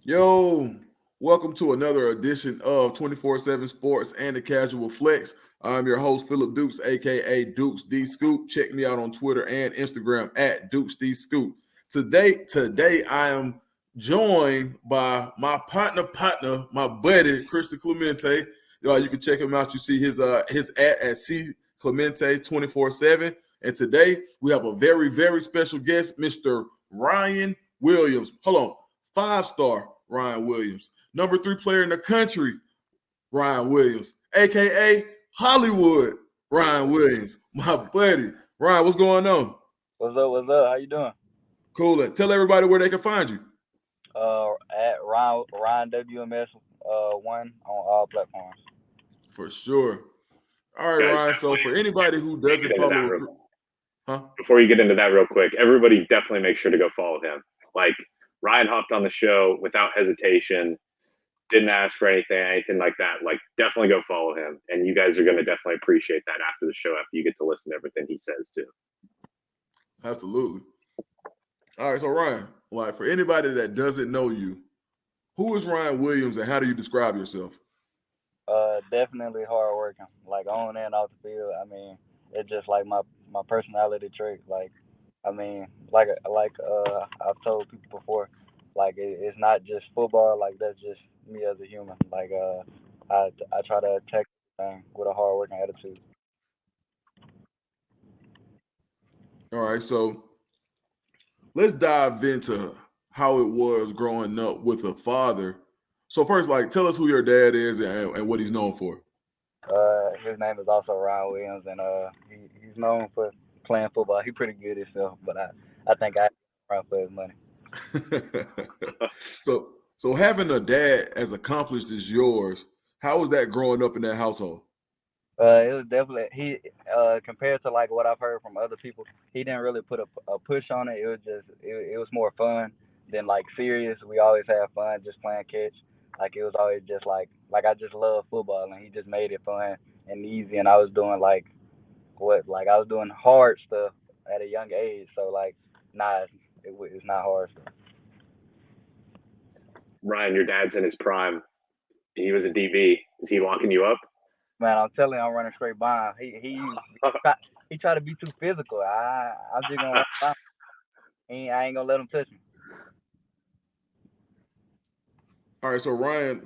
Yo, welcome to another edition of 247 Sports and the Casual Flex. I'm your host, Phillip Dukes, aka Dukes D Scoop. Check me out on Twitter and Instagram at Dukes D Scoop. Today I am joined by my partner, my buddy, Christian Clemente. You can check him out. You see his at C Clemente 24/7. And today we have a very special guest, Mr. Ryan Williams. Hold on. 5-star Ryan Williams, number 3 player in the country, Ryan Williams, aka Hollywood Ryan Williams, my buddy. Ryan, what's going on? What's up? What's up? How you doing? Cool. And tell everybody where they can find you. At Ryan WMS one on all platforms. For sure. All right, Guys, Ryan. So for anybody who doesn't follow, before you get into that real quick, everybody definitely make sure to go follow him. Like Ryan hopped on the show without hesitation, didn't ask for anything like that. Like definitely go follow him, and you guys are going to definitely appreciate that after the show, after you get to listen to everything he says too. Absolutely. All right, so Ryan, like for anybody that doesn't know you, who is Ryan Williams and how do you describe yourself? Definitely hard working. Like on and off the field. I mean, it's just like my personality trait. I've told people before, it's not just football. Like that's just me as a human. I try to attack everything with a hard working attitude. All right, so let's dive into how it was growing up with a father. So first, like, tell us who your dad is and what he's known for. His name is also Ryan Williams, and he's known for playing football. He's pretty good himself, but I think I around for his money. so having a dad as accomplished as yours, how was that growing up in that household? It was definitely compared to like what I've heard from other people, he didn't really put a push on it. It was just it was more fun than like serious. We always had fun just playing catch. Like it was always just like I just love football, and he just made it fun and easy. And I was doing I was doing hard stuff at a young age. So like nah, it's not hard stuff. Ryan, your dad's in his prime. He was a DB. Is he locking you up? Man, I'm telling you, I'm running straight by him. He tried to be too physical. I'm just gonna run by him. I ain't gonna let him touch me. All right, so Ryan,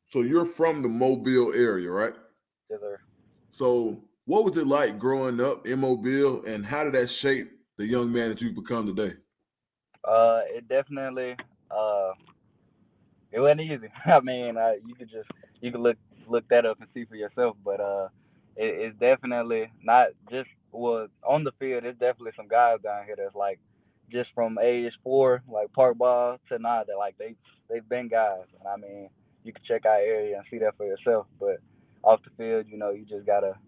so you're from the Mobile area, right? Yes, sir. So what was it like growing up in Mobile, and how did that shape the young man that you've become today? It definitely it wasn't easy. I mean, you could look that up and see for yourself. But it's definitely not just on the field. There's definitely some guys down here that's like just from age 4, like park ball to now. That like they've been guys, and I mean, you can check our area and see that for yourself. But off the field, you just gotta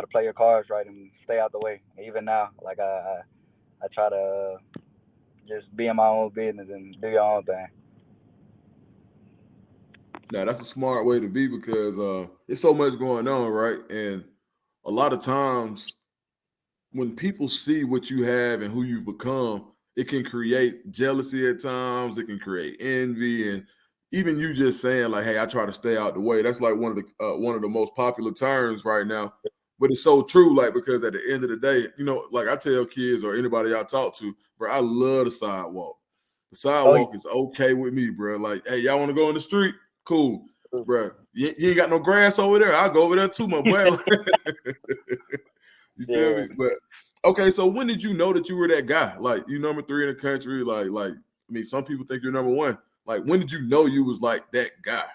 play your cards right and stay out the way. Even now, I try to just be in my own business and do your own thing. Now that's a smart way to be because it's so much going on, right? And a lot of times when people see what you have and who you've become, it can create jealousy at times. It can create envy, and even you just saying like, "Hey, I try to stay out the way." That's like one of the most popular terms right now. But it's so true, like because at the end of the day, like I tell kids or anybody I talk to, bro, I love the sidewalk. The Oh yeah. sidewalk is okay with me, bro. Like, hey, y'all want to go in the street? Cool, bro. You ain't got no grass over there. I'll go over there too, my boy. You feel Yeah. me? But okay, so when did you know that you were that guy? Like you number 3 in the country. I mean, some people think you're number 1. Like when did you know you was like that guy?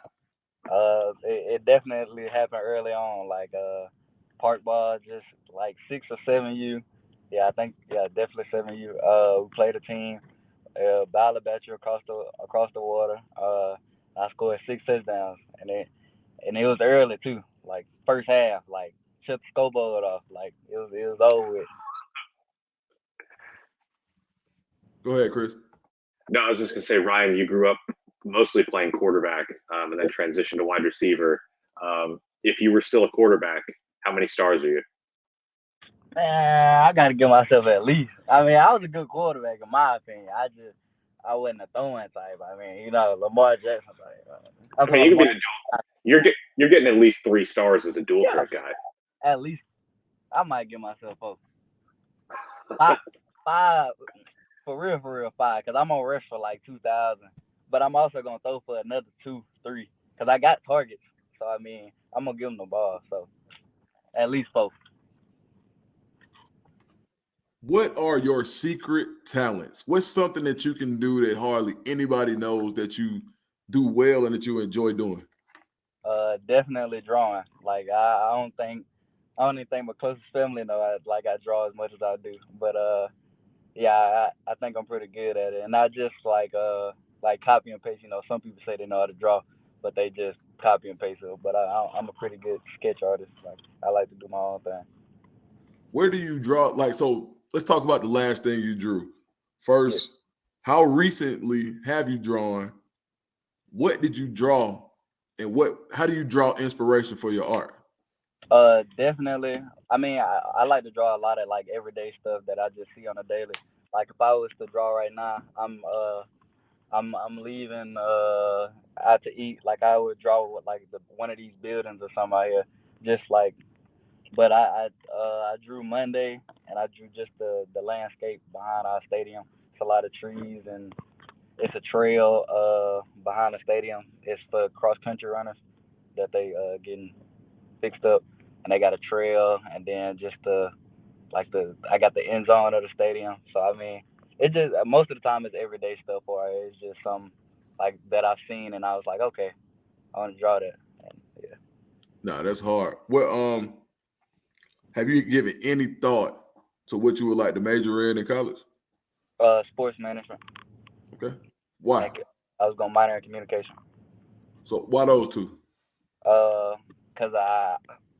It definitely happened early on, park ball, just like 6 or 7 U. Yeah, I think definitely 7 U. We played a team, battle bat you across the water. I scored 6 touchdowns, and it was early too, like first half, like shut the scoreboard off, like it was over with. Go ahead, Chris. No, I was just gonna say, Ryan, you grew up mostly playing quarterback, and then transitioned to wide receiver. If you were still a quarterback, how many stars are you? Man, I gotta give myself at least. I mean, I was a good quarterback in my opinion. I wasn't a throwing type. I mean, you know, Lamar Jackson type. I mean, you could be the dual. You're getting at least 3 stars as a dual threat guy. At least I might give myself five for real 5, because I'm gonna rush for like 2,000, but I'm also gonna throw for another 2, 3, because I got targets. So I mean, I'm gonna give them the ball. So at least 4. What are your secret talents? What's something that you can do that hardly anybody knows that you do well and that you enjoy doing? Definitely drawing. Like I don't even think my closest family know I draw as much as I do. But yeah, I think I'm pretty good at it, and not just like copy and paste. You know, some people say they know how to draw, but they just copy and paste it. But I'm a pretty good sketch artist. Like I like to do my own thing. Where do you draw? Like, so let's talk about the last thing you drew. First, how recently have you drawn? What did you draw? And how do you draw inspiration for your art? Definitely. I mean, I like to draw a lot of like everyday stuff that I just see on a daily. Like if I was to draw right now, I'm leaving out to eat. Like I would draw with like one of these buildings or something out here, just like. But I drew Monday, and I drew just the landscape behind our stadium. It's a lot of trees, and it's a trail behind the stadium. It's for cross country runners that they getting fixed up, and they got a trail, and then just I got the end zone of the stadium. So I mean, it just most of the time it's everyday stuff, or it's just some like that I've seen, and I was like, okay, I want to draw that. And, yeah. No, that's hard. Well, have you given any thought to what you would like to major in college? Sports management. Okay. Why? I was gonna minor in communication. So why those two? Cause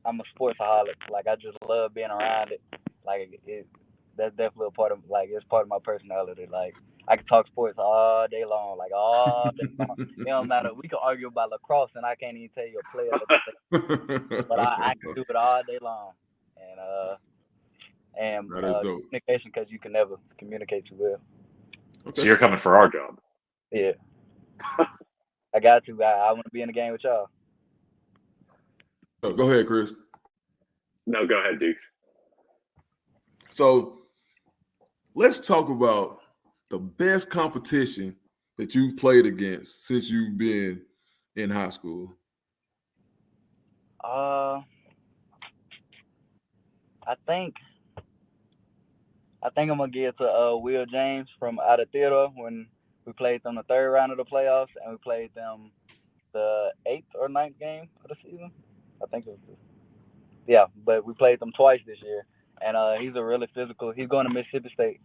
I'm a sportsaholic. Like I just love being around it. Like that's definitely a part of it's part of my personality. Like I can talk sports all day long, like all day long. It don't matter. We can argue about lacrosse, and I can't even tell you a player, but I can do it all day long. And communication, because you can never communicate too well. Okay. So you're coming for our job. Yeah. I got to. I want to be in the game with y'all. Oh, go ahead, Chris. No, go ahead, Dukes. So let's talk about the best competition that you've played against since you've been in high school. I think I'm gonna give it to Will James from out of Theodore when we played them the 3rd round of the playoffs, and we played them the 8th or 9th game of the season. I think it was. Yeah, but we played them twice this year, and he's a really physical. He's going to Mississippi State,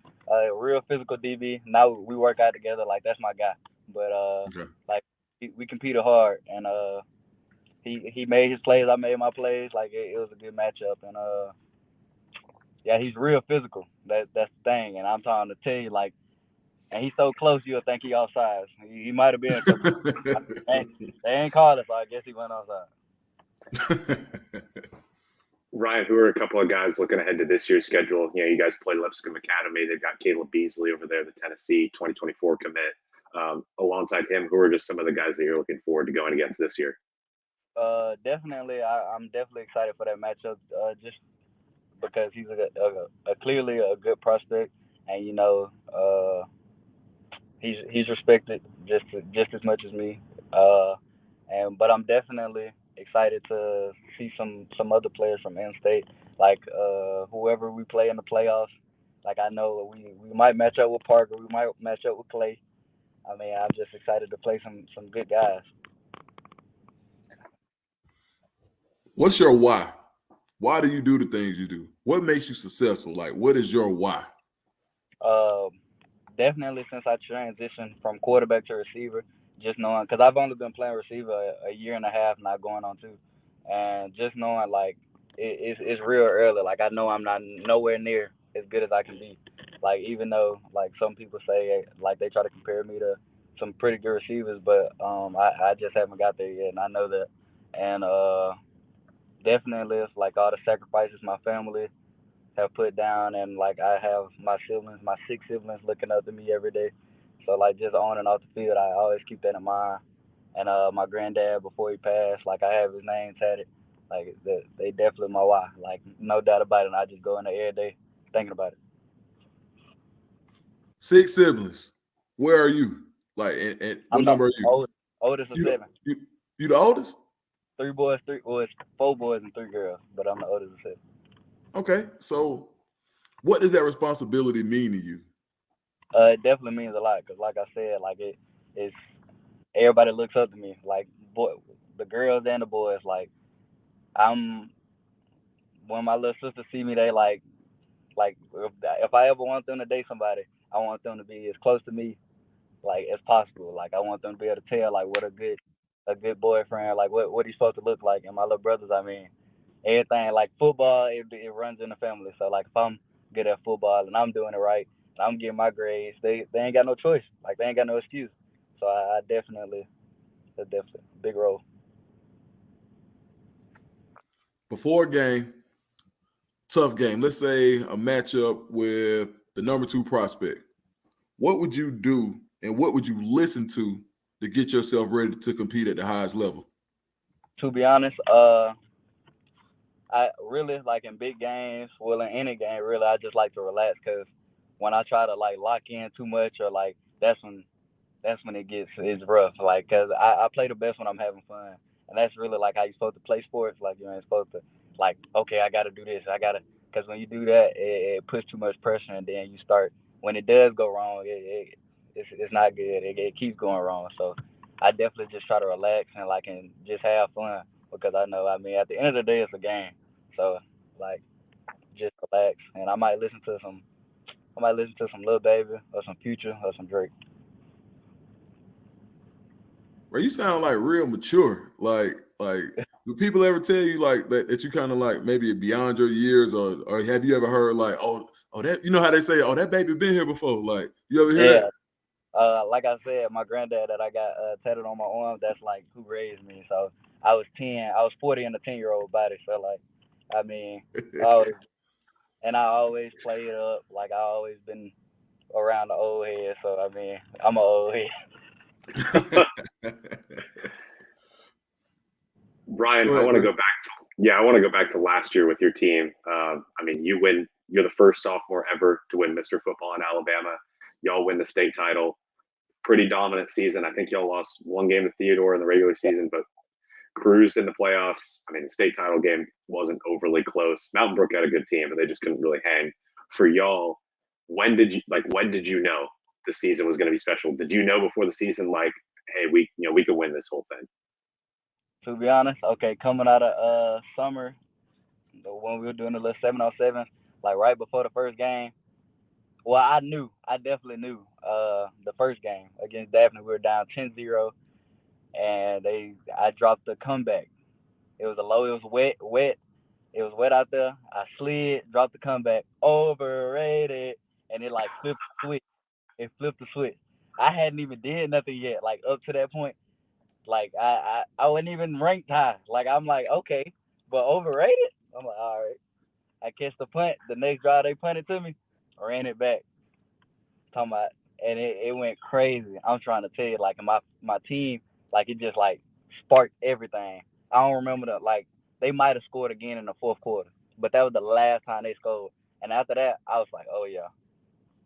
real physical DB. Now we work out together. Like that's my guy. But like we competed hard, and he made his plays. I made my plays. Like it was a good matchup, and yeah, he's real physical. That's the thing, and I'm trying to tell you, like, and he's so close, you'll think he outside. He might have been because they ain't called us, so I guess he went outside. Ryan, who are a couple of guys looking ahead to this year's schedule? You know, you guys play Lipscomb Academy. They've got Caleb Beasley over there, the Tennessee 2024 commit. Alongside him, who are just some of the guys that you're looking forward to going against this year? Definitely, I'm definitely excited for that matchup. Just because he's a clearly a good prospect, and you know, he's respected just as much as me. But I'm definitely excited to see some other players from in-state, like whoever we play in the playoffs. Like I know we might match up with Parker, we might match up with Clay. I mean, I'm just excited to play some good guys. What's your why? Why do you do the things you do? What makes you successful? Like, what is your why? Definitely since I transitioned from quarterback to receiver, just knowing, because I've only been playing receiver a year and a half, not going on 2, and just knowing like it's real early. Like I know I'm not nowhere near as good as I can be. Like even though like some people say like they try to compare me to some pretty good receivers, but I just haven't got there yet, and I know that. And definitely it's like all the sacrifices my family have put down, and like I have my 6 siblings looking up to me every day. So like just on and off the field, I always keep that in mind. And my granddad before he passed, like I have his name tatted. Like they definitely my why. Like no doubt about it. And I just go in there every day thinking about it. 6 siblings. Where are you? Like, and what I'm the number are you? oldest of You seven. you you the oldest? 3 boys, it's 4 boys and 3 girls, but I'm the oldest of seven. Okay. So what does that responsibility mean to you? It definitely means a lot because, like I said, like it's everybody looks up to me. Like the girls and the boys. Like I'm when my little sisters see me, they like if I ever want them to date somebody, I want them to be as close to me like as possible. Like I want them to be able to tell like what a good boyfriend, like what he's supposed to look like. And my little brothers, I mean, everything like football, it runs in the family. So like if I'm good at football and I'm doing it right, and I'm getting my grades, they ain't got no choice. Like they ain't got no excuse. So I definitely, that's definitely a big role. Before a game, tough game. Let's say a matchup with the number 2 prospect. What would you do and what would you listen to get yourself ready to compete at the highest level? To be honest, I really like in big games, well in any game, really I just like to relax because when I try to like lock in too much or like that's when it's rough. Like, cause I play the best when I'm having fun, and that's really like how you're supposed to play sports. Like you ain't supposed to like, okay, I got to do this, I got to, cause when you do that, it puts too much pressure, and then you start when it does go wrong, it's not good. It keeps going wrong. So I definitely just try to relax and like and just have fun because I know, I mean, at the end of the day, it's a game. So like just relax, and I might listen to some Lil Baby or some Future or some Drake. Bro, you sound like real mature. Like do people ever tell you like that you kind of like maybe beyond your years or have you ever heard like oh that you know how they say oh that baby been here before? Like you ever hear Yeah, that? like I said, my granddad that I got tattooed on my arm, that's like who raised me. So I was 10, I was 40 in a 10-year-old body. So like, I mean, I always, and I always played up. Like I always been around the old head. So I mean, I'm an old head. Ryan, Go I ahead, want to Chris. go back to I want to go back to last year with your team. I mean, you win. You're the first sophomore ever to win Mr. Football in Alabama. Y'all win the state title. Pretty dominant season. I think y'all lost one game to Theodore in the regular season, but cruised in the playoffs. I mean, the state title game wasn't overly close. Mountain Brook had a good team, but they just couldn't really hang. For y'all, when did you know the season was going to be special? Did you know before the season, like, hey, we could win this whole thing? To be honest, okay, coming out of summer when we were doing the little 7-on-7, like right before the first game. Well, I definitely knew. The first game against Daphne, we were down 10-0, and I dropped the comeback. It was a low. It was wet. It was wet out there. I slid, dropped the comeback, overrated, and it like flipped the switch. It flipped the switch. I hadn't even did nothing yet. Like up to that point, like I wasn't even ranked high. Like I'm like okay, but overrated. I'm like all right. I catch the punt. The next drive they punted to me, ran it back. Talking about, and it went crazy. I'm trying to tell you, like my team, like it just like sparked everything. I don't remember like they might have scored again in the fourth quarter, but that was the last time they scored. And after that, I was like, oh yeah,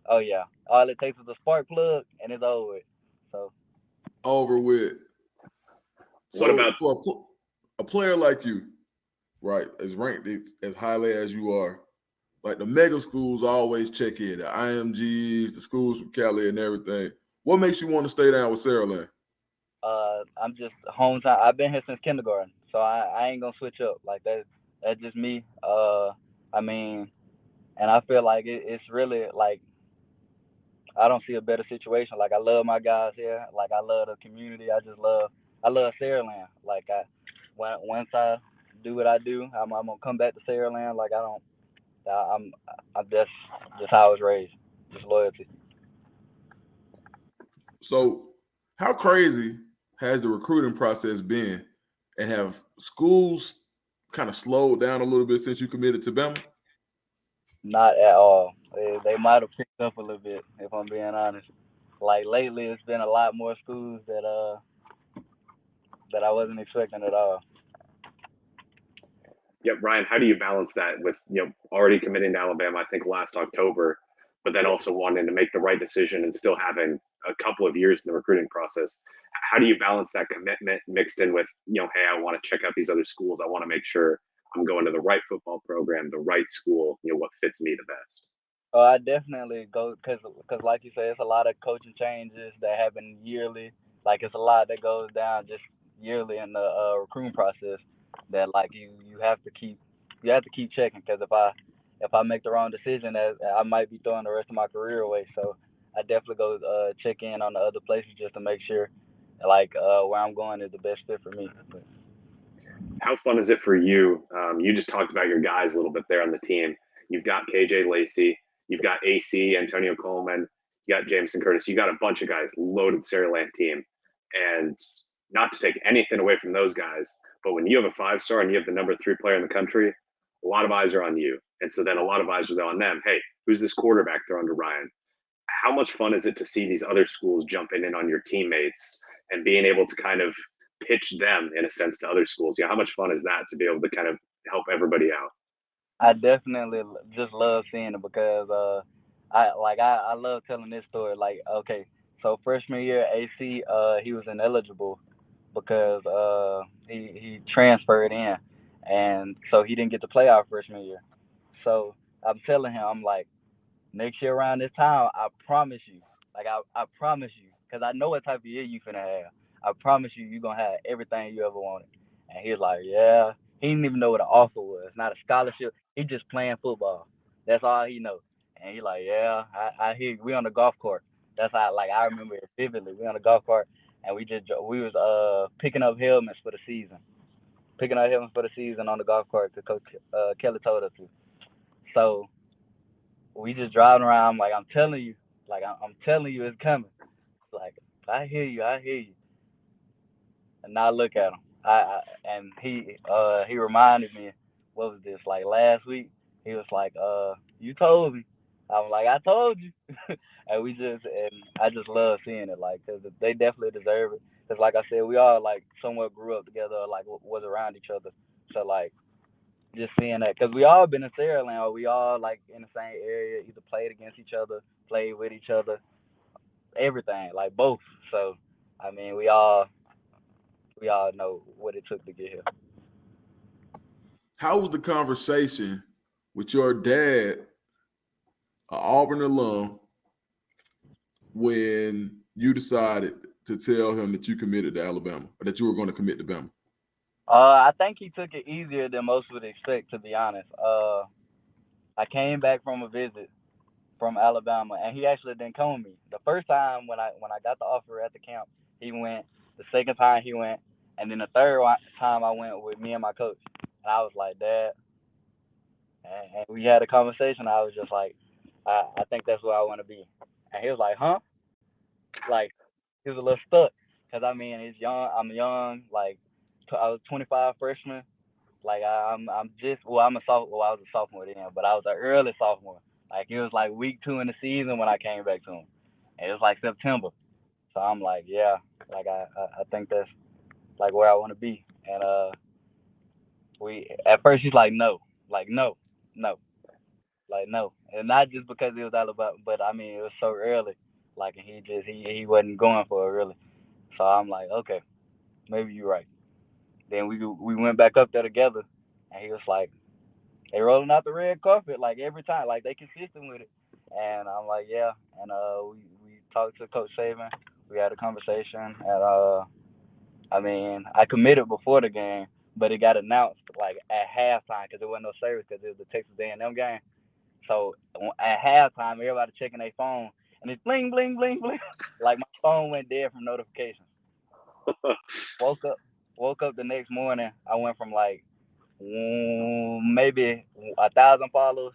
oh yeah. All it takes is a spark plug, and it's over with. So Over with. What So about for a player like you, right, as ranked as highly as you are, like the mega schools always check in, the IMGs, the schools from Cali and everything. What makes you want to stay down with Saraland? I'm just hometown. I've been here since kindergarten, so I ain't gonna switch up like that. That's just me. I mean, and I feel like it's really like I don't see a better situation. Like I love my guys here. Like I love the community. I love Saraland. Like once I do what I do, I'm gonna come back to Saraland. Like I don't. I'm just how I was raised. Just loyalty. So how crazy has the recruiting process been and have schools kind of slowed down a little bit since you committed to Bama? Not at all. They might have picked up a little bit, if I'm being honest. like lately, it's been a lot more schools that I wasn't expecting at all. Yeah, Ryan, how do you balance that with already committing to Alabama? I think last October, but then also wanting to make the right decision and still having a couple of years in the recruiting process. How do you balance that commitment mixed in with hey, I want to check out these other schools. I want to make sure I'm going to the right football program, the right school. What fits me the best. I definitely go because like you said, it's a lot of coaching changes that happen yearly. Like it's a lot that goes down just yearly in the recruiting process that like you have to keep checking because if I make the wrong decision, that I might be throwing the rest of my career away. So I definitely go check in on the other places just to make sure like where I'm going is the best fit for me. How fun is it for you? You just talked about your guys a little bit there on the team. You've got KJ Lacey, you've got AC, Antonio Coleman, you got Jameson Curtis. You got a bunch of guys, loaded Saraland team. And not to take anything away from those guys, but when you have a 5-star and you have the number 3 player in the country, a lot of eyes are on you. And so then a lot of eyes are on them. Hey, who's this quarterback throwing to Ryan? How much fun is it to see these other schools jumping in on your teammates and being able to kind of pitch them in a sense to other schools? How much fun is that to be able to kind of help everybody out? I definitely just love seeing it because I love telling this story. Like okay, so freshman year AC he was ineligible because he transferred in, and so he didn't get to play our freshman year. So I'm telling him, I'm like, next year around this time, I promise you, like I promise you, because I know what type of year you finna have. I promise you, you gonna have everything you ever wanted. And he's like, yeah. He didn't even know what an offer was. Not a scholarship. He just playing football. That's all he know. And he like, yeah, I hear you. We on the golf court. That's how like I remember it vividly. We on the golf court and we was picking up helmets for the season. Picking up helmets for the season on the golf court because Coach Kelly told us to. So we just driving around. Like I'm telling you, I'm telling you, it's coming. Like I hear you. And now look at him. And he reminded me, what was this like last week? He was like, you told me. I'm like, I told you. And I just love seeing it, like, cause they definitely deserve it. Cause like I said, we all like somewhat grew up together, like was around each other. So like just seeing that, cause we all been in Saraland, or we all like in the same area, either played against each other, played with each other, everything, like both. So I mean, we all know what it took to get here. How was the conversation with your dad, an Auburn alum, when you decided to tell him that you committed to Alabama, or that you were going to commit to Bama? I think he took it easier than most would expect, to be honest. I came back from a visit from Alabama, and he actually didn't come with me. The first time when I got the offer at the camp, he went. The second time he went, and then the third time I went with me and my coach. And I was like, Dad, and we had a conversation. I was just like, I think that's where I want to be. And he was like, huh? Like he was a little stuck because I mean it's young. I'm young. Like I was 25 freshman. Like I'm just I'm a sophomore. Well, I was a sophomore then, but I was an early sophomore. Like it was like week 2 in the season when I came back to him, and it was like September. So I'm like, yeah, like I think that's like where I want to be. And we at first he's like no, like no, no, like no, and not just because it was Alabama, but I mean it was so early. Like and he wasn't going for it really. So I'm like, okay, maybe you're right. Then we went back up there together, and he was like, they rolling out the red carpet like every time, like they consistent with it. And I'm like, yeah. And we talked to Coach Saban. We had a conversation, and I mean, I committed before the game, but it got announced like at halftime because there wasn't no service because it was the Texas A&M game. So at halftime, everybody checking their phone, and it's bling bling bling bling. Like my phone went dead from notifications. woke up woke up the next morning. I went from like maybe 1,000 followers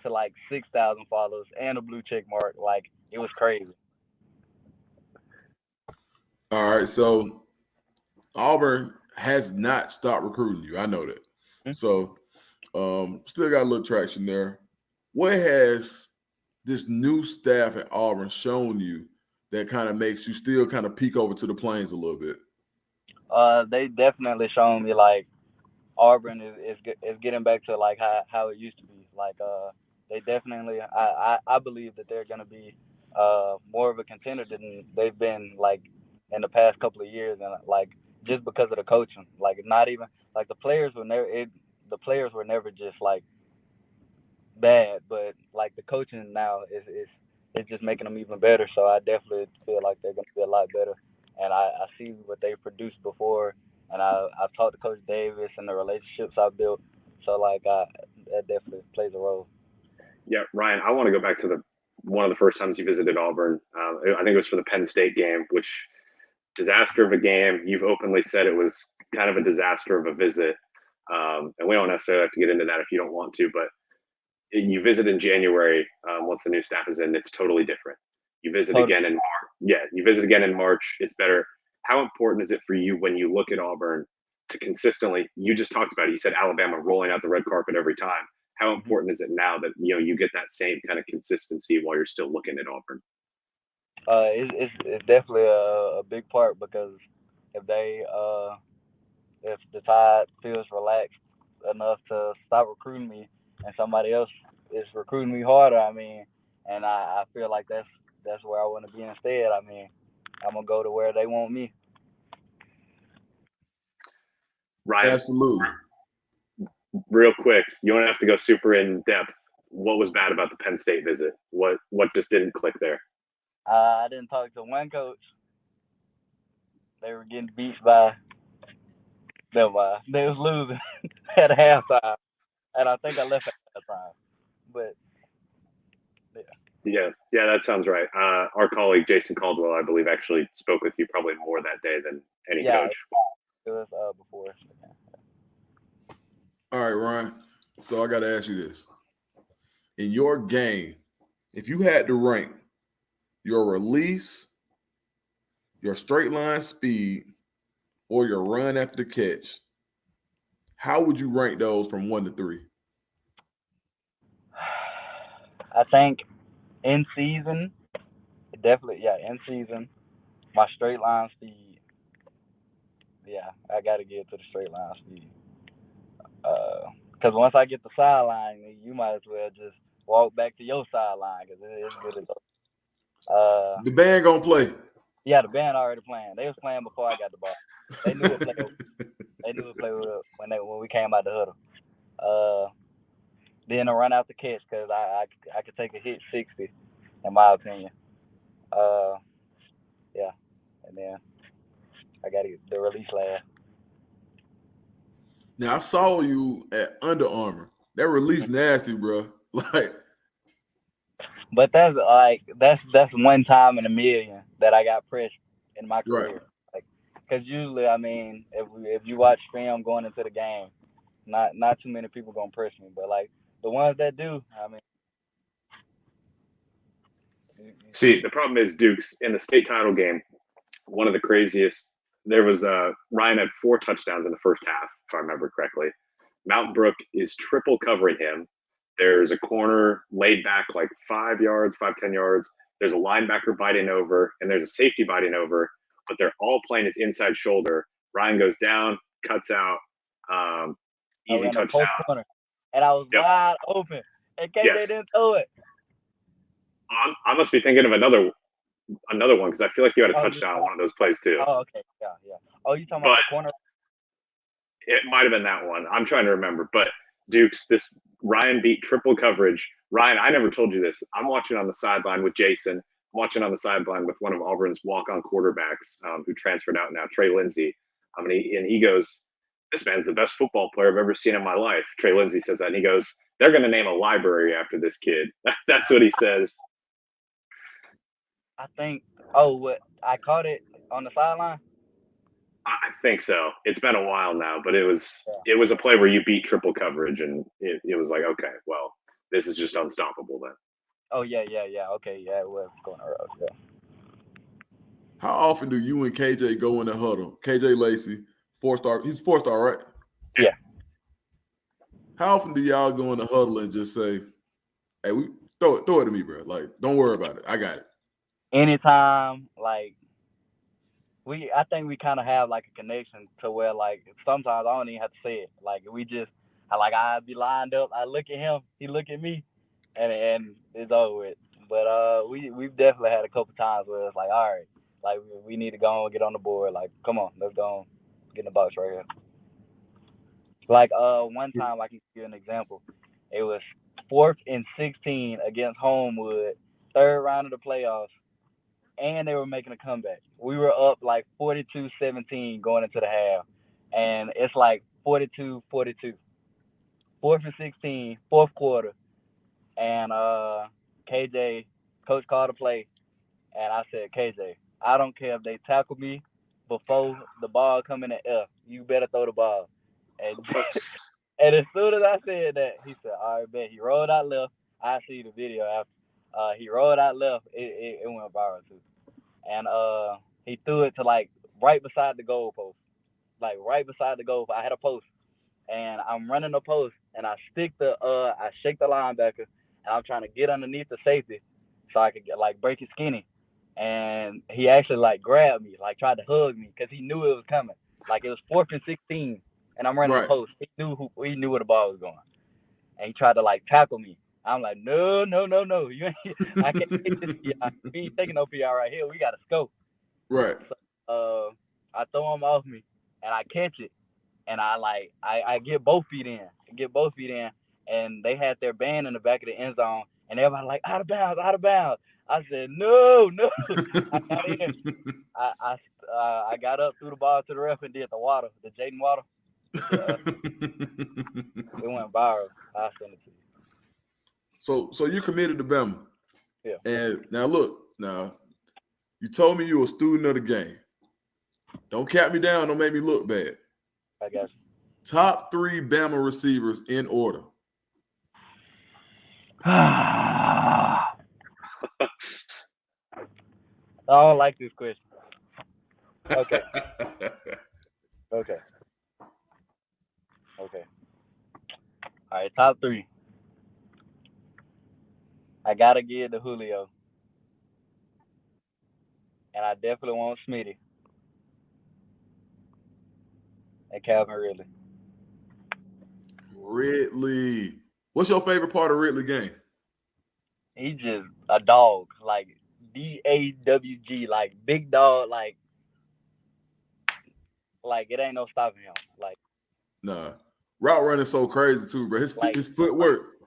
to like 6,000 followers and a blue check mark. Like it was crazy. All right, so Auburn has not stopped recruiting you. I know that. Mm-hmm. So still got a little traction there. What has this new staff at Auburn shown you that kind of makes you still kind of peek over to the Plains a little bit? They definitely shown me like Auburn is getting back to like how it used to be. Like they definitely I believe that they're gonna be more of a contender than they've been like in the past couple of years, and like just because of the coaching. Like not even like the players were never just like bad, but like the coaching now is just making them even better. So I definitely feel like they're gonna be a lot better, and I see what they produced before, and I've talked to Coach Davis and the relationships I've built. So like that definitely plays a role. Yeah, Ryan, I want to go back to one of the first times you visited Auburn. I think it was for the Penn State game, which disaster of a game. You've openly said it was kind of a disaster of a visit, and we don't necessarily have to get into that if you don't want to. But you visit in January once the new staff is in. It's totally different. You visit Totally. again in March. Yeah, you visit again in March. It's better. How important is it for you when you look at Auburn to consistently? You just talked about it. You said Alabama rolling out the red carpet every time. How important is it now that you get that same kind of consistency while you're still looking at Auburn? It's definitely a big part because if they if the Tide feels relaxed enough to stop recruiting me, and somebody else is recruiting me harder, I mean, and I feel like that's where I want to be instead. I mean, I'm gonna go to where they want me. Ryan, Absolutely. real quick, you don't have to go super in depth. What was bad about the Penn State visit? What just didn't click there? I didn't talk to one coach. They were getting beat by them. They was losing at halftime, and I think I left at halftime. But Yeah, that sounds right. Our colleague Jason Caldwell, I believe, actually spoke with you probably more that day than any yeah, coach. it was before. All right, Ryan. So I got to ask you this. In your game, if you had to rank your release, your straight line speed, or your run after the catch, how would you rank those from 1 to 3? I think in season, definitely, yeah, in season, my straight line speed, yeah, I got to get to the straight line speed. Because once I get the sideline, you might as well just walk back to your sideline because it's good as The band gonna play. yeah, the band already playing. They was playing before I got the ball. They knew what play. They knew what play when we came out the huddle. Then to run out the catch because I could take a hit 60, in my opinion. Uh, yeah, and then I got to get the release last. Now I saw you at Under Armour. That release nasty, bro. Like, But that's one time in a million that I got pressed in my right. career. Like, cause usually, I mean, if you watch film going into the game, not too many people gonna press me. But like the ones that do, I mean, See, the problem is Duke's in the state title game. One of the craziest. There was Ryan had 4 touchdowns in the first half, if I remember correctly. Mountain Brook is triple covering him. There's a corner laid back like 5 yards, 10 yards. There's a linebacker biting over, and there's a safety biting over, but they're all playing his inside shoulder. Ryan goes down, cuts out, easy in a touchdown. post corner, and I was wide open. In case they didn't throw it. I must be thinking of another one because I feel like you had a touchdown on one of those plays too. Oh, okay, yeah. Oh, you talking about the corner? It might have been that one. I'm trying to remember. But Dukes, this Ryan beat triple coverage. Ryan, I never told you this. I'm watching on the sideline with Jason. I'm watching on the sideline with one of Auburn's walk-on quarterbacks who transferred out now, Trey Lindsey. And he goes, "This man's the best football player I've ever seen in my life." Trey Lindsey says that, and he goes, "They're going to name a library after this kid." That's what he says. I think. Oh, what? I caught it on the sideline. I think so. It's been a while now, but it was a play where you beat triple coverage, and it was like, okay, well, this is just unstoppable then. Oh yeah. Okay, yeah, it was going around. Yeah. How often do you and KJ go in the huddle? KJ Lacey, 4-star. He's 4-star, right? Yeah. How often do y'all go in the huddle and just say, "Hey, we throw it to me, bro. Like, don't worry about it. I got it." anytime, like I think we kind of have like a connection to where like sometimes I don't even have to say it. Like I'd be lined up, I look at him, he look at me, and it's over with. But we've definitely had a couple times where it's like, all right, like we need to go and get on the board. Like, come on, let's go get in the box right here. Like one time I can give you an example. It was 4th and 16 against Homewood, third round of the playoffs, and they were making a comeback. We were up like 42-17 going into the half, and it's like 42-42. 4th and 16, fourth quarter, and KJ, coach called a play, and I said, KJ, I don't care if they tackle me before the ball come in the air. You better throw the ball. And and as soon as I said that, he said, all right, bet. He rolled out left. I see the video after. He rolled out left. It went viral too. And he threw it to like right beside the goal post. Like right beside the goal. I had a post. And I'm running the post and I shake the linebacker and I'm trying to get underneath the safety so I could get like break his skinny. And he actually like grabbed me, like tried to hug me because he knew it was coming. Like it was 4th and 16 and I'm running the Right. post. He knew where the ball was going. And he tried to like tackle me. I'm like, no. You ain't, I can't take this PI. We ain't taking no PI right here. We got a scope. Right. So I throw him off me and I catch it. And I get both feet in. And they had their band in the back of the end zone and everybody like out of bounds. I said, no. I got in. I got up, threw the ball to the ref and did the Jaden Water. It went viral. I'll send it to you. So you committed to Bama. Yeah. And now look, you told me you were a student of the game. Don't cap me down, don't make me look bad. I got you. Top 3 Bama receivers in order. I don't like this question. Okay. Okay. All right, top 3. I gotta give it to Julio. And I definitely want Smitty. And Calvin Ridley. Ridley. What's your favorite part of Ridley game? He's just a dog. Like DAWG, like big dog, like it ain't no stopping him. Like Nah. Route running so crazy too, bro. His footwork.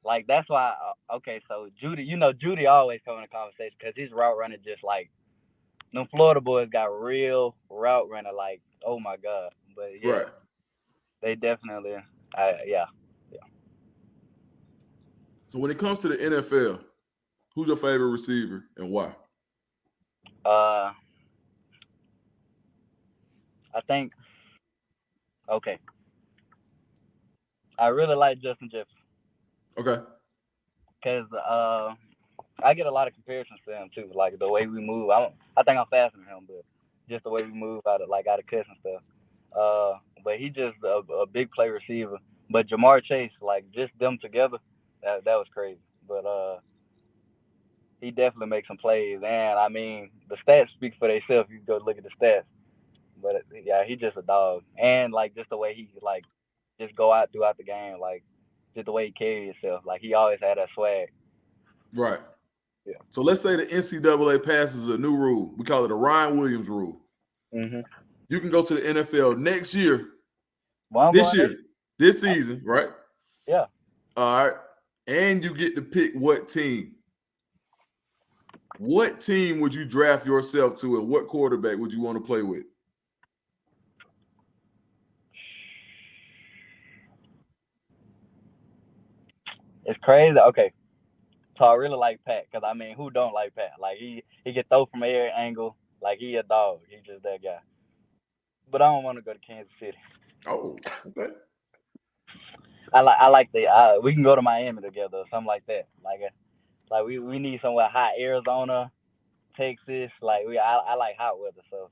Like that's why. Okay, so Judy always come in the conversation because his route running just like them Florida boys got real route runner. Like, oh my god. But yeah, Right. they definitely. Yeah. So when it comes to the NFL, who's your favorite receiver and why? I think. Okay. I really like Justin Jefferson. Okay. Because I get a lot of comparisons to him too, like the way we move. I think I'm faster than him, but just the way we move out of cuts and stuff. But he just a big play receiver. But Jamar Chase, like just them together, that was crazy. But he definitely makes some plays, and I mean the stats speak for themselves. You go look at the stats. But yeah, he's just a dog, and like just the way he like just go out throughout the game, like just the way he carries himself, like he always had that swag. Right. Yeah. So let's say the NCAA passes a new rule. We call it a Ryan Williams rule. Mm-hmm. You can go to the NFL next year. Well, this season, right? Yeah. All right. And you get to pick what team. What team would you draft yourself to, and what quarterback would you want to play with? It's crazy. Okay. So I really like Pat because I mean, who don't like Pat? Like he can throw from every angle. Like he a dog. He's just that guy. But I don't want to go to Kansas City. Oh, okay. I like we can go to Miami together or something like that. Like we need somewhere hot, Arizona, Texas. Like I like hot weather, so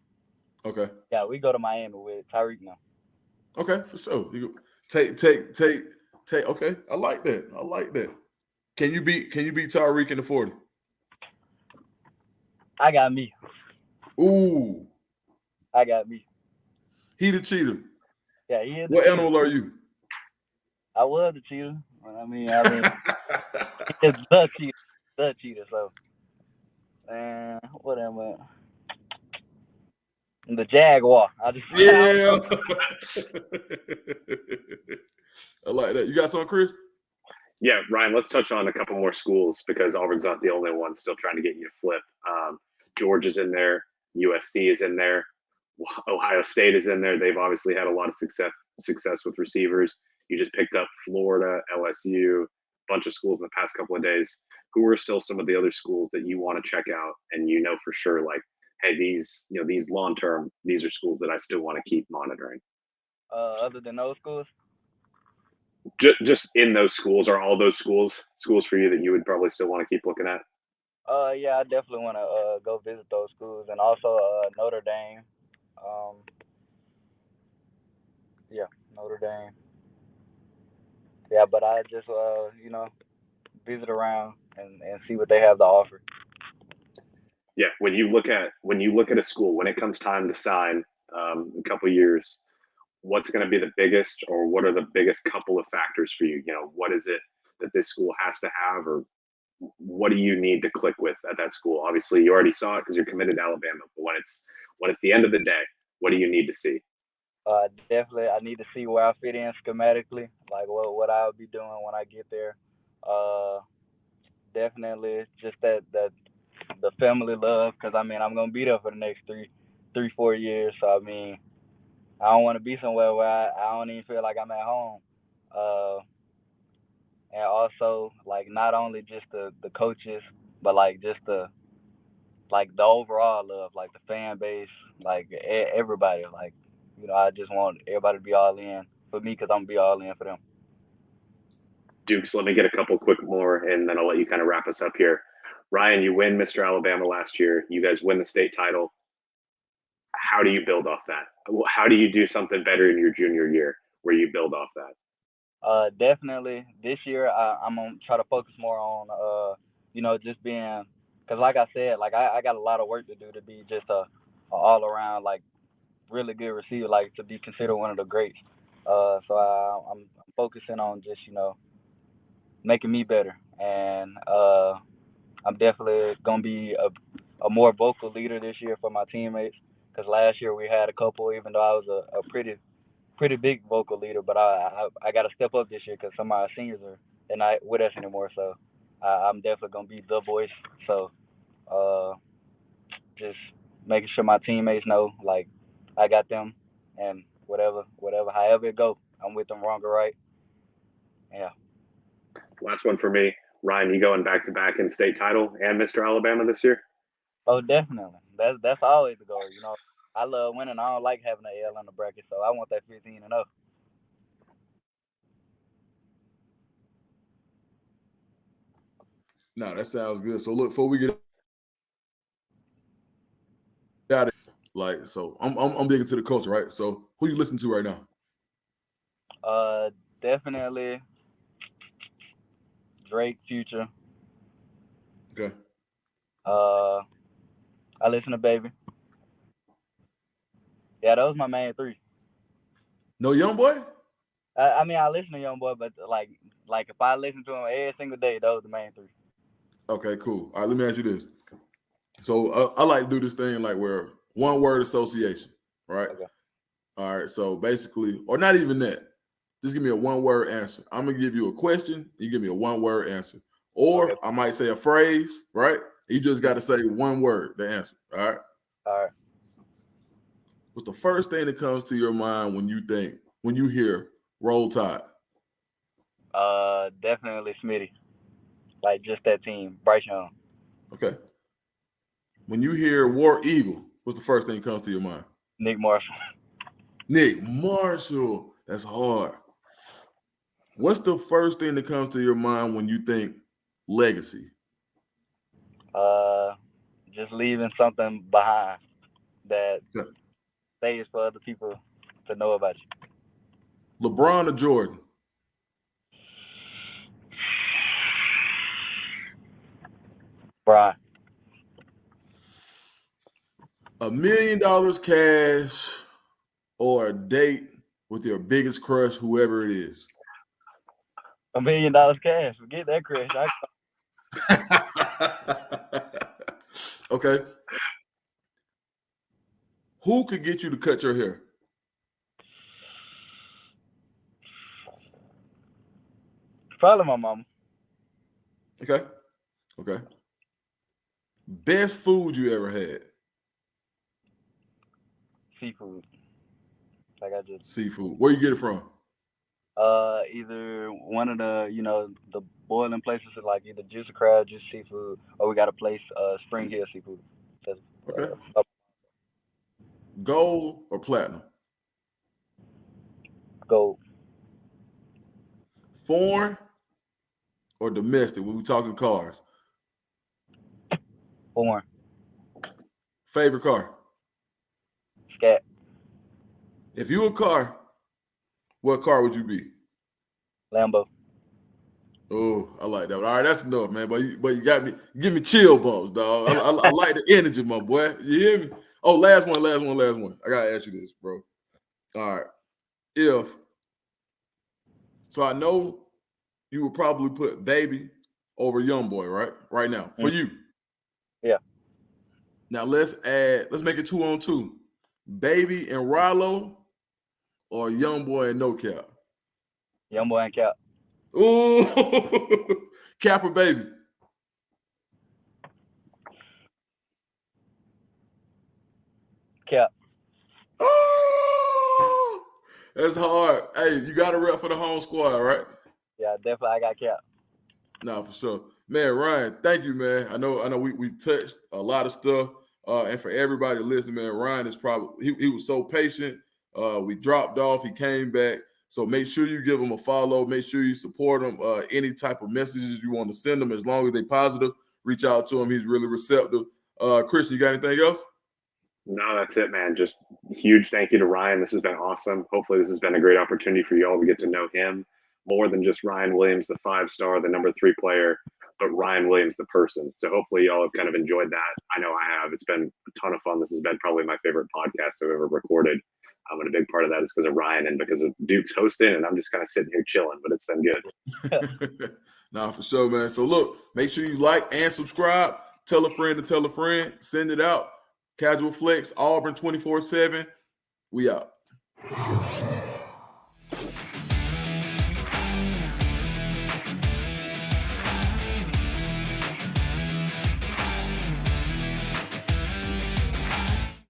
okay. Yeah, we go to Miami with Tyreek now. Okay, for sure. You take. Okay, I like that. Can you beat Tyreek in the 40? I got me. Ooh. I got me. He the cheater. Yeah, he is the What cheater. animal are you? I was the cheater. I mean, he is the cheater. The cheater. So, and what am I? The Jaguar. I just Yeah. I like that. You got something, Chris? Yeah, Ryan, let's touch on a couple more schools because Auburn's not the only one still trying to get you to flip. Georgia's in there, USC is in there, Ohio State is in there. They've obviously had a lot of success with receivers. You just picked up Florida, LSU, a bunch of schools in the past couple of days. Who are still some of the other schools that you want to check out and you know for sure, like, hey, these long term, these are schools that I still want to keep monitoring? other than those schools, Just in those schools, are all those schools for you that you would probably still want to keep looking at? yeah, I definitely want to go visit those schools and also Notre Dame. Um, yeah, Notre Dame. Yeah, but I just visit around and see what they have to offer. Yeah, when you look at a school, when it comes time to sign a couple of years, what's going to be the biggest, or what are the biggest couple of factors for you? What is it that this school has to have, or what do you need to click with at that school? Obviously, you already saw it because you're committed to Alabama, but when it's the end of the day, what do you need to see? Definitely, I need to see where I fit in schematically, like what I'll be doing when I get there. Uh, Definitely, just that the family love, because I mean I'm gonna be there for the next 4 years. So I mean I don't want to be somewhere where I don't even feel like I'm at home. Uh, and also like not only just the coaches, but like just the overall love, like the fan base, like everybody. Like I just want everybody to be all in for me because I'm gonna be all in for them. Dukes, let me get a couple quick more, and then I'll let you kind of wrap us up here. Ryan, you win Mr. Alabama last year. You guys win the state title. How do you build off that? How do you do something better in your junior year where you build off that? Definitely this year I'm gonna try to focus more on just being, because like I said, like I got a lot of work to do to be just a all around like really good receiver, like to be considered one of the greats. So I'm focusing on just making me better, and I'm definitely gonna be a more vocal leader this year for my teammates. Because last year we had a couple, even though I was a pretty big vocal leader, but I got to step up this year because some of our seniors they're not with us anymore. So I'm definitely gonna be the voice. So uh, just making sure my teammates know like I got them, and however it go, I'm with them wrong or right. Yeah. Last one for me. Ryan, you going back to back in state title and Mr. Alabama this year? Oh, definitely. That's always the goal. I love winning. I don't like having an L in the bracket, so I want that 15-0. No, that sounds good. So look, before we get out of like, so I'm digging to the culture, right? So who you listen to right now? Definitely Drake, Future. Okay. I listen to Baby. Yeah, those my main three. No young boy? I mean, I listen to Young Boy, but like if I listen to him every single day, those the main three. Okay, cool. All right, let me ask you this. So I like to do this thing like where one word association, right? Okay. All right. So basically, or not even that. Just give me a one word answer. I'm gonna give you a question. You give me a one word answer, Okay. or I might say a phrase, right? You just got to say one word to answer. All right. All right. What's the first thing that comes to your mind when you hear Roll Tide? Definitely Smitty. Like just that team, Bryce Young. Okay. When you hear War Eagle, what's the first thing that comes to your mind? Nick Marshall. Nick Marshall. That's hard. What's the first thing that comes to your mind when you think legacy? Uh, just leaving something behind that Okay. stays for other people to know about you. LeBron or Jordan? Brian. $1 million cash or a date with your biggest crush, whoever it is. $1 million cash. Forget that crush. Okay. Who could get you to cut your hair? Probably my mama. Okay. Okay. Best food you ever had? Seafood. Like I just Seafood. Where you get it from? either one of the the boiling places is like either Juicy Crab, Juicy Seafood, or we got a place Spring Hill Seafood. That's, Okay. Gold or platinum? Gold. Foreign or domestic when we talking cars? Foreign. Favorite car? Scat. If you a car, what car would you be? Lambo. Oh, I like that. All right, that's enough, man. But you got me. Give me chill bumps, dog. I like the energy, my boy. You hear me? Oh, last one. I gotta ask you this, bro. All right. So I know you would probably put Baby over Young Boy, right? Right now, for you. Yeah. Now let's make it 2-on-2. Baby and Rollo or Young Boy and No Cap? Young Boy and Cap. Ooh, Cap or Baby? Cap. Oh, that's hard. Hey, you got to rep for the home squad, right? Yeah, definitely I got Cap. No, for sure. Man, Ryan, thank you, man. I know we touched a lot of stuff. And for everybody listening, man, Ryan is probably he was so patient. We dropped off, he came back. So make sure you give him a follow. Make sure you support him. Any type of messages you want to send him, as long as they're positive, reach out to him. He's really receptive. Christian, you got anything else? No, that's it, man. Just huge thank you to Ryan. This has been awesome. Hopefully, this has been a great opportunity for you all to get to know him more than just Ryan Williams, the 5-star, the number 3 player, but Ryan Williams, the person. So hopefully, y'all have kind of enjoyed that. I know I have. It's been a ton of fun. This has been probably my favorite podcast I've ever recorded. And a big part of that is because of Ryan and because of Duke's hosting, and I'm just kind of sitting here chilling, but it's been good. Nah, for sure, man. So look, make sure you like and subscribe. Tell a friend to tell a friend. Send it out. Casual Flex, Auburn 24/7. We out.